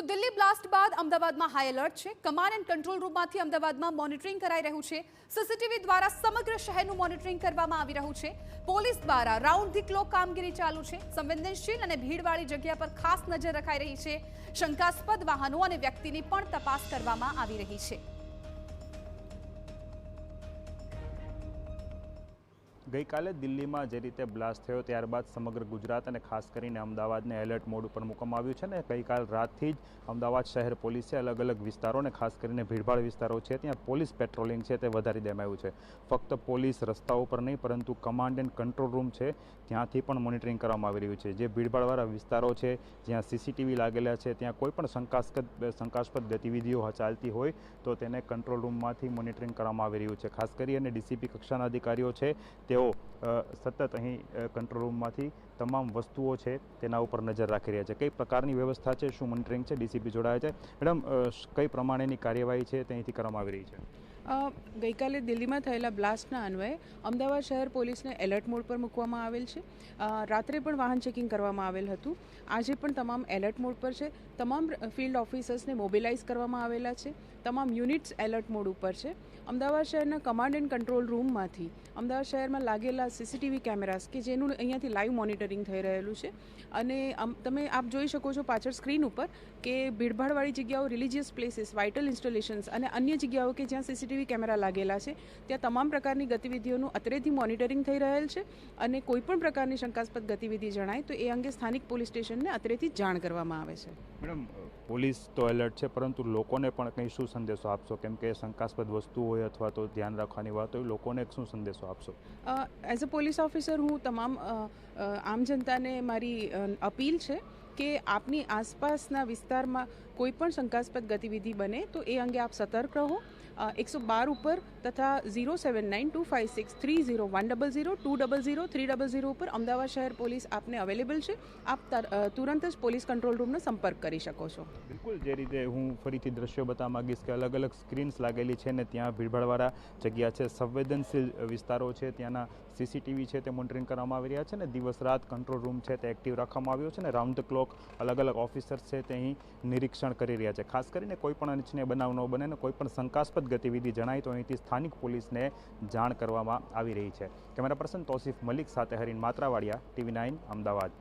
તો દિલ્હી બ્લાસ્ટ બાદ અમદાવાદમાં હાઈ એલર્ટ છે। કમાન્ડ એન્ડ કંટ્રોલ રૂમમાંથી અમદાવાદમાં મોનિટરિંગ કરાઈ રહ્યું છે। સીસીટીવી દ્વારા સમગ્ર શહેરનું મોનિટરિંગ કરવામાં આવી રહ્યું છે। પોલીસ દ્વારા રાઉન્ડ ધી ક્લોક કામગીરી ચાલુ છે। સંવેદનશીલ અને ભીડવાળી જગ્યા પર ખાસ નજર રખાઈ રહી છે। શંકાસ્પદ વાહનો અને વ્યક્તિની પણ તપાસ કરવામાં આવી રહી છે। ગઈકાલે દિલ્હીમાં જે રીતે બ્લાસ્ટ થયો ત્યારબાદ સમગ્ર ગુજરાત અને ખાસ કરીને અમદાવાદને એલર્ટ મોડ ઉપર મૂકવામાં આવ્યું છે ને ગઈકાલ રાતથી જ અમદાવાદ શહેર પોલીસે અલગ અલગ વિસ્તારોને ખાસ કરીને ભીડભાડ વિસ્તારો છે ત્યાં પોલીસ પેટ્રોલિંગ છે તે વધારી દેવામાં આવ્યું છે। ફક્ત પોલીસ રસ્તાઓ પર નહીં પરંતુ કમાન્ડ એન્ડ કંટ્રોલ રૂમ છે ત્યાંથી પણ મોનિટરિંગ કરવામાં આવી રહ્યું છે। જે ભીડભાડવાળા વિસ્તારો છે જ્યાં સીસીટીવી લાગેલા છે ત્યાં કોઈ પણ શંકાસ્પદ ગતિવિધિઓ ચાલતી હોય તો તેને કંટ્રોલ રૂમમાંથી મોનિટરિંગ કરવામાં આવી રહ્યું છે। ખાસ કરીને ડીસીપી કક્ષાના અધિકારીઓ છે તેઓ સતત અહીં કંટ્રોલ રૂમમાંથી તમામ વસ્તુઓ છે તેના ઉપર નજર રાખી રહ્યા છે। કઈ પ્રકારની વ્યવસ્થા છે, શું મોનિટરિંગ છે, ડીસીપી જોડાયા છે। મેડમ, કઈ પ્રમાણેની કાર્યવાહી છે તે અહીંથી કરવામાં આવી રહી છે? ગઈકાલે દિલ્હીમાં થયેલા બ્લાસ્ટના અન્વયે અમદાવાદ શહેર પોલીસને એલર્ટ મોડ પર મૂકવામાં આવેલ છે। રાત્રે પણ વાહન ચેકિંગ કરવામાં આવેલ હતું। આજે પણ તમામ એલર્ટ મોડ પર છે। તમામ ફિલ્ડ ઓફિસર્સને મોબિલાઇઝ કરવામાં આવેલા છે। તમામ યુનિટ્સ એલર્ટ મોડ ઉપર છે। અમદાવાદ શહેરના કમાન્ડ એન્ડ કંટ્રોલ રૂમમાંથી અમદાવાદ શહેરમાં લાગેલા સીસીટીવી કેમેરાસ કે જેનું અહીંયાથી લાઈવ મોનિટરિંગ થઈ રહેલું છે અને તમે આપ જોઈ શકો છો પાછળ સ્ક્રીન ઉપર કે ભીડભાડવાળી જગ્યાઓ, રિલિજિયસ પ્લેસીસ, વાઇટલ ઇન્સ્ટોલેશન્સ અને અન્ય જગ્યાઓ કે જ્યાં સીસીટીવી કેમેરા લાગેલા છે ત્યાં તમામ પ્રકારની ગતિવિધિઓનું અત્રેથી મોનિટરિંગ થઈ રહેલ છે અને કોઈપણ પ્રકારની શંકાસ્પદ ગતિવિધિ જણાય તો એ અંગે સ્થાનિક પોલીસ સ્ટેશનને અત્રેથી જાણ કરવામાં આવે છે। મેડમ, પોલીસ તો એલર્ટ છે પરંતુ લોકોને પણ કંઈ શું સંદેશો આપશો? કેમ કે શંકાસ્પદ વસ્તુ હોય અથવા તો ધ્યાન રાખવાની વાત હોય, લોકોને શું સંદેશો આપશો? એઝ અ પોલીસ ઓફિસર હું તમામ આમ જનતાને મારી અપીલ છે કે આપની આસપાસના વિસ્તારમાં કોઈ પણ શંકાસ્પદ ગતિવિધિ બને તો એ અંગે આપ સતર્ક રહો। 112 ઉપર તથા 07925630100 200 300 ઉપર અમદાવાદ શહેર પોલીસ આપને અવેલેબલ છે। આપ તુરંત જ પોલીસ કંટ્રોલ રૂમનો સંપર્ક કરી શકો છો। બિલકુલ, જે રીતે હું ફરીથી દ્રશ્યો બતાવવા માંગીશ કે અલગ અલગ સ્ક્રીન્સ લાગેલી છે ને ત્યાં ભીડભાડવાળા જગ્યા છે, સંવેદનશીલ વિસ્તારો છે, ત્યાંના સીસીટીવી છે તે મોનિટરિંગ કરવામાં આવી રહ્યા છે ને દિવસ રાત કંટ્રોલ રૂમ છે તે એક્ટિવ રાખવામાં આવ્યો છે ને રાઉન્ડ ધ ક્લોક અલગ અલગ ઓફિસર્સ છે તે અહીં નિરીક્ષણ કરી રહ્યા છે। ખાસ કરીને કોઈ પણ અનિચ્છનીય બનાવ ન બને ને કોઈ પણ શંકાસ્પદ ગતિવિધિ જણાય તો અહીંથી સ્થાનિક પોલીસને જાણ કરવામાં આવી રહી છે। કેમેરા પર્સન તૌસીફ મલિક સાથે હરીન માત્રાવાડિયા, TV9 અમદાવાદ।